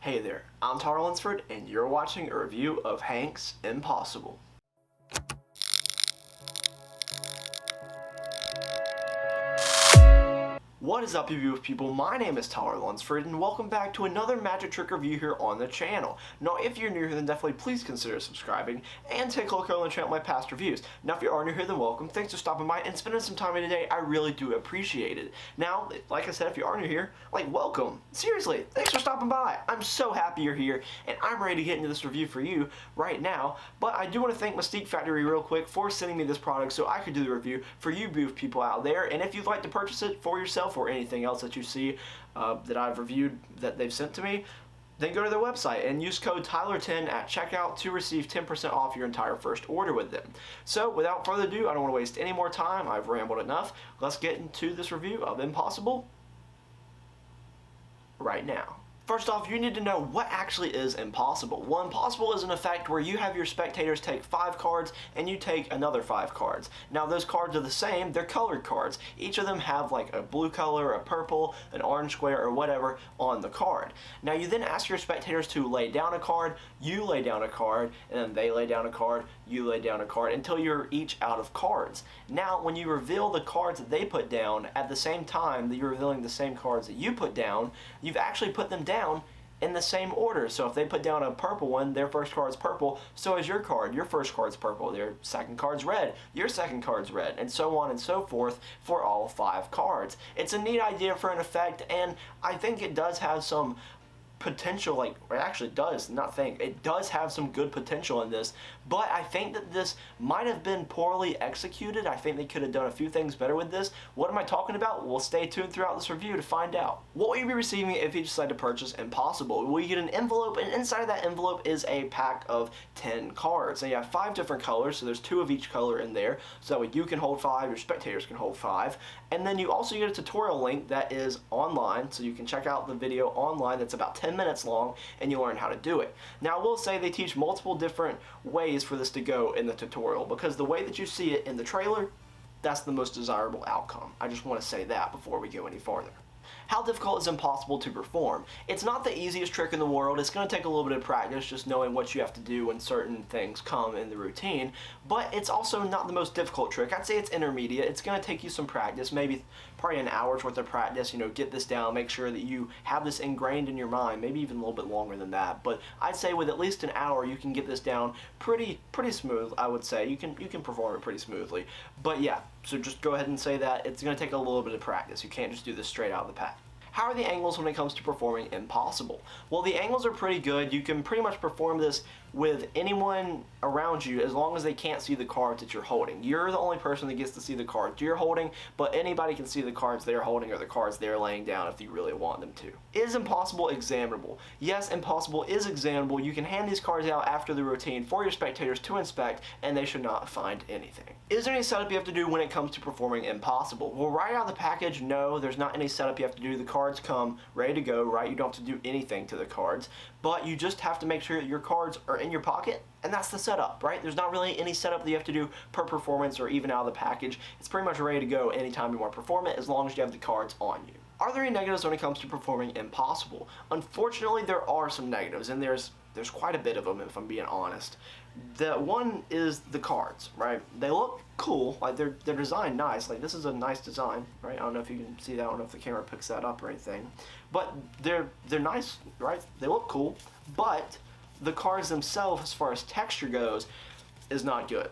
Hey there, I'm Tyler Lunsford, and you're watching a review of Hank's Impossible. What is up, you people? My name is Tyler Lunsford, and welcome back to another magic trick review here on the channel. Now, if you're new here, then definitely please consider subscribing and take a look on the channel at my past reviews. Now, if you are new here, then welcome. Thanks for stopping by and spending some time with me today. I really do appreciate it. Now, like I said, if you are new here, welcome. Seriously, thanks for stopping by. I'm so happy you're here, and I'm ready to get into this review for you right now. But I do want to thank Mystique Factory real quick for sending me this product so I could do the review for you booth people out there. And if you'd like to purchase it for yourself or anything else that you see that I've reviewed that they've sent to me, then go to their website and use code Tyler10 at checkout to receive 10% off your entire first order with them. So without further ado, I don't want to waste any more time. I've rambled enough. Let's get into this review of Impossible right now. First off, you need to know what actually is Impossible. Well, Impossible is an effect where you have your spectators take 5 cards and you take another 5 cards. Now, those cards are the same, they're colored cards. Each of them have like a blue color, a purple, an orange square, or whatever on the card. Now, you then ask your spectators to lay down a card, you lay down a card, and then they lay down a card, you lay down a card, until you're each out of cards. Now, when you reveal the cards that they put down at the same time that you're revealing the same cards that you put down, you've actually put them down in the same order. So if they put down a purple one, their first card's purple, so is your card. Your first card's purple, their second card's red, your second card's red, and so on and so forth for all 5 cards. It's a neat idea for an effect, and I think it does have some potential, it actually does, it does have some good potential in this, but I think that this might have been poorly executed. I think they could have done a few things better with this. What am I talking about? Well, stay tuned throughout this review to find out. What will you be receiving if you decide to purchase Impossible? Well, you get an envelope, and inside of that envelope is a pack of 10 cards. And you have 5 different colors, so there's 2 of each color in there, so that way you can hold 5, your spectators can hold 5. And then you also get a tutorial link that is online, so you can check out the video online that's about 10 minutes long, and you learn how to do it. Now, I will say they teach multiple different ways for this to go in the tutorial, because the way that you see it in the trailer, that's the most desirable outcome. I just want to say that before we go any farther. How difficult is Impossible to perform? It's not the easiest trick in the world. It's going to take a little bit of practice, just knowing what you have to do when certain things come in the routine, but it's also not the most difficult trick. I'd say it's intermediate. It's going to take you some practice, maybe probably an hour's worth of practice, get this down, make sure that you have this ingrained in your mind, maybe even a little bit longer than that, but I'd say with at least an hour you can get this down pretty smooth. I would say you can perform it pretty smoothly. But yeah, so just go ahead and say that it's going to take a little bit of practice. You can't just do this straight out of the pack. How are the angles when it comes to performing Impossible? Well, the angles are pretty good. You can pretty much perform this with anyone around you as long as they can't see the cards that you're holding. You're the only person that gets to see the cards you're holding, but anybody can see the cards they're holding or the cards they're laying down if you really want them to. Is Impossible examinable? Yes, Impossible is examinable. You can hand these cards out after the routine for your spectators to inspect, and they should not find anything. Is there any setup you have to do when it comes to performing Impossible? Well, right out of the package, no, there's not any setup you have to do. The cards come ready to go, right? You don't have to do anything to the cards, but you just have to make sure that your cards are in your pocket, and that's the setup, right? There's not really any setup that you have to do per performance or even out of the package. It's pretty much ready to go anytime you want to perform it, as long as you have the cards on you. Are there any negatives when it comes to performing Impossible? Unfortunately, there are some negatives, and there's quite a bit of them, if I'm being honest. The one is the cards, right? They look cool, they're designed nice. This is a nice design, right? I don't know if you can see that. I don't know if the camera picks that up or anything, but they're nice, right? They look cool, but the cards themselves, as far as texture goes, is not good.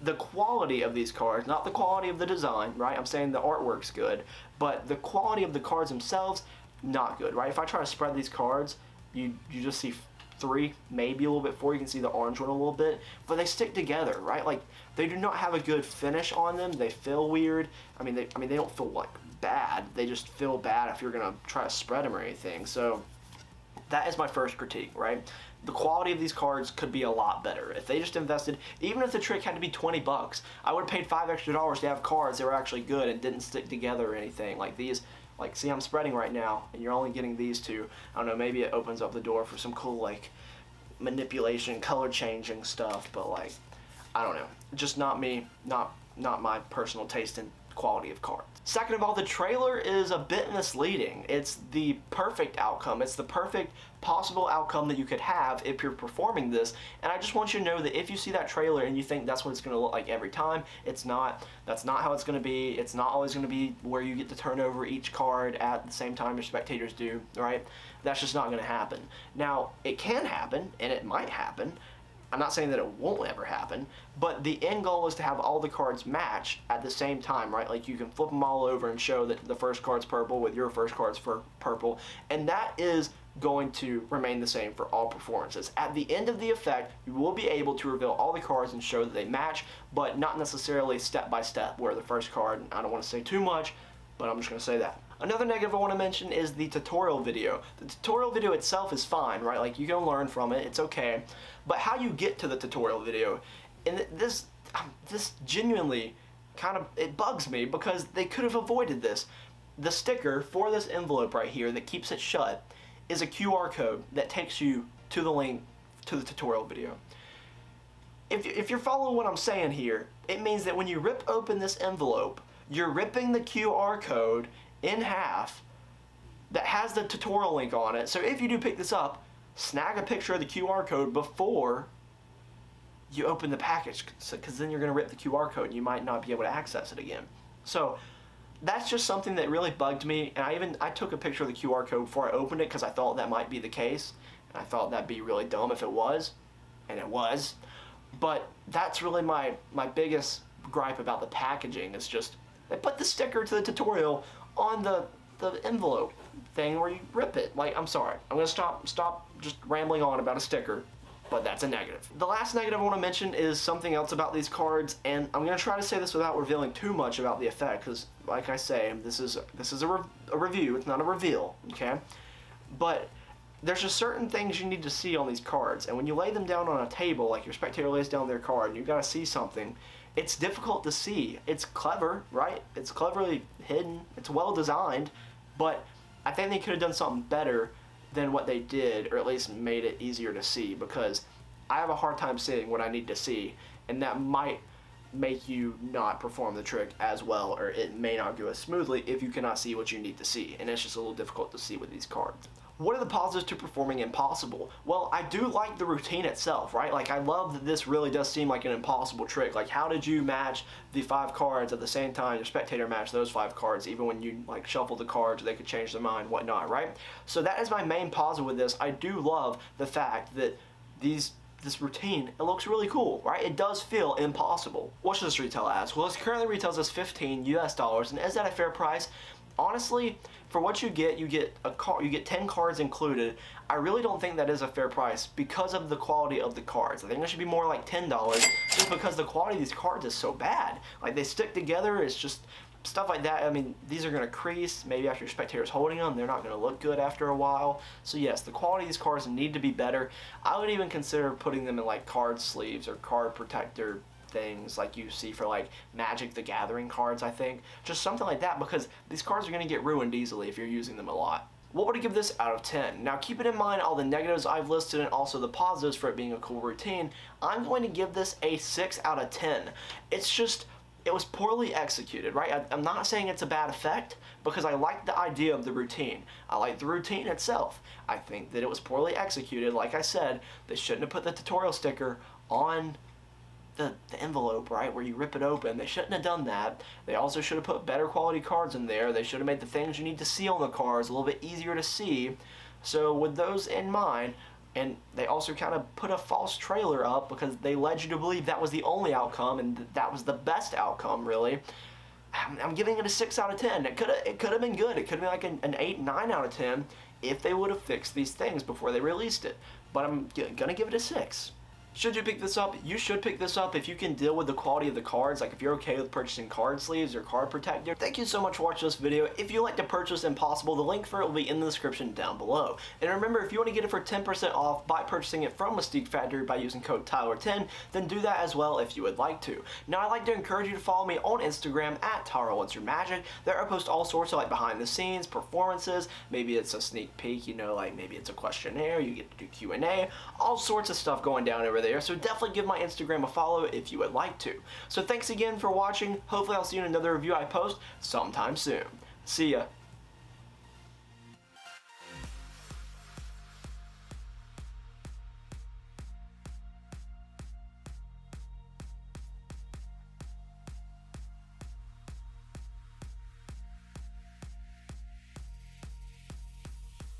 The quality of these cards, not the quality of the design, right? I'm saying the artwork's good, but the quality of the cards themselves, not good, right? If I try to spread these cards, you just see 3, maybe a little bit 4. You can see the orange one a little bit, but they stick together, right? They do not have a good finish on them. They feel weird. They don't feel bad. They just feel bad if you're gonna try to spread them or anything. So that is my first critique, right? The quality of these cards could be a lot better. If they just invested, even if the trick had to be 20 bucks, I would have paid $5 extra to have cards that were actually good and didn't stick together or anything. Like these, see, I'm spreading right now, and you're only getting these 2. I don't know, maybe it opens up the door for some cool, manipulation, color changing stuff, but I don't know. Just not me, not my personal taste in quality of cards. Second of all, the trailer is a bit misleading. It's the perfect outcome. It's the perfect possible outcome that you could have if you're performing this, and I just want you to know that if you see that trailer and you think that's what it's going to look like every time, it's not. That's not how it's going to be. It's not always going to be where you get to turn over each card at the same time your spectators do, right? That's just not going to happen. Now, it can happen, and it might happen. I'm not saying that it won't ever happen, but the end goal is to have all the cards match at the same time, right? Like you can flip them all over and show that the first card's purple with your first card's for purple, and that is going to remain the same for all performances. At the end of the effect, you will be able to reveal all the cards and show that they match, but not necessarily step by step, where the first card, I don't want to say too much, but I'm just going to say that. Another negative I want to mention is the tutorial video. The tutorial video itself is fine, right? Like you can learn from it, it's okay. But how you get to the tutorial video, and this genuinely kind of, it bugs me because they could have avoided this. The sticker for this envelope right here that keeps it shut is a QR code that takes you to the link to the tutorial video. If you're following what I'm saying here, it means that when you rip open this envelope, you're ripping the QR code in half that has the tutorial link on it. So if you do pick this up, snag a picture of the QR code before you open the package, because then you're going to rip the QR code and you might not be able to access it again. So that's just something that really bugged me, and I took a picture of the QR code before I opened it because I thought that might be the case, and I thought that'd be really dumb if it was, and it was. But that's really my biggest gripe about the packaging. Is just they put the sticker to the tutorial on the envelope thing where you rip it. Like, I'm sorry, I'm gonna stop just rambling on about a sticker, but that's a negative. The last negative I want to mention is something else about these cards, and I'm gonna try to say this without revealing too much about the effect, because like I say, this is a review, it's not a reveal, okay? But there's just certain things you need to see on these cards, and when you lay them down on a table, like your spectator lays down their card, and you've got to see something, it's difficult to see. It's clever, right? It's cleverly hidden, it's well designed, but I think they could have done something better than what they did, or at least made it easier to see, because I have a hard time seeing what I need to see, and that might make you not perform the trick as well, or it may not go as smoothly if you cannot see what you need to see, and it's just a little difficult to see with these cards. What are the positives to performing impossible? Well, I do like the routine itself, right? Like, I love that this really does seem like an impossible trick. Like, how did you match the 5 cards at the same time your spectator matched those 5 cards, even when you, like, shuffle the cards, they could change their mind, whatnot, right? So that is my main positive with this. I do love the fact that this routine, it looks really cool, right? It does feel impossible. What should this retail as? Well, it currently retails as $15 US, and is that a fair price? Honestly, for what you get 10 cards included. I really don't think that is a fair price because of the quality of the cards. I think it should be more like $10 just because the quality of these cards is so bad. Like, they stick together, it's just stuff like that. I mean, these are going to crease maybe after your spectator's holding them. They're not going to look good after a while. So yes, the quality of these cards need to be better. I would even consider putting them in like card sleeves or card protector things like you see for like Magic the Gathering cards, I think. Just something like that, because these cards are going to get ruined easily if you're using them a lot. What would I give this out of 10? Now, keeping in mind all the negatives I've listed and also the positives for it being a cool routine, I'm going to give this a 6 out of 10. It's just, it was poorly executed, right? I'm not saying it's a bad effect, because I like the idea of the routine. I like the routine itself. I think that it was poorly executed. Like I said, they shouldn't have put the tutorial sticker on the envelope, right, where you rip it open. They shouldn't have done that. They also should have put better quality cards in there. They should have made the things you need to see on the cards a little bit easier to see. So with those in mind, and they also kind of put a false trailer up because they led you to believe that was the only outcome and that was the best outcome, really. I'm giving it a 6 out of 10. It could have been good. It could have been like an 8, 9 out of 10 if they would have fixed these things before they released it. But I'm gonna give it a 6. Should you pick this up? You should pick this up if you can deal with the quality of the cards, like if you're okay with purchasing card sleeves or card protector. Thank you so much for watching this video. If you'd like to purchase Impossible, the link for it will be in the description down below. And remember, if you want to get it for 10% off by purchasing it from Mystique Factory by using code Tyler10, then do that as well if you would like to. Now, I'd like to encourage you to follow me on Instagram at TylerWantsYourMagic. There I post all sorts of like behind the scenes, performances, maybe it's a sneak peek, you know, like maybe it's a questionnaire, you get to do Q&A, all sorts of stuff going down over over there, so definitely give my Instagram a follow if you would like to. So thanks again for watching. Hopefully I'll see you in another review I post sometime soon. See ya.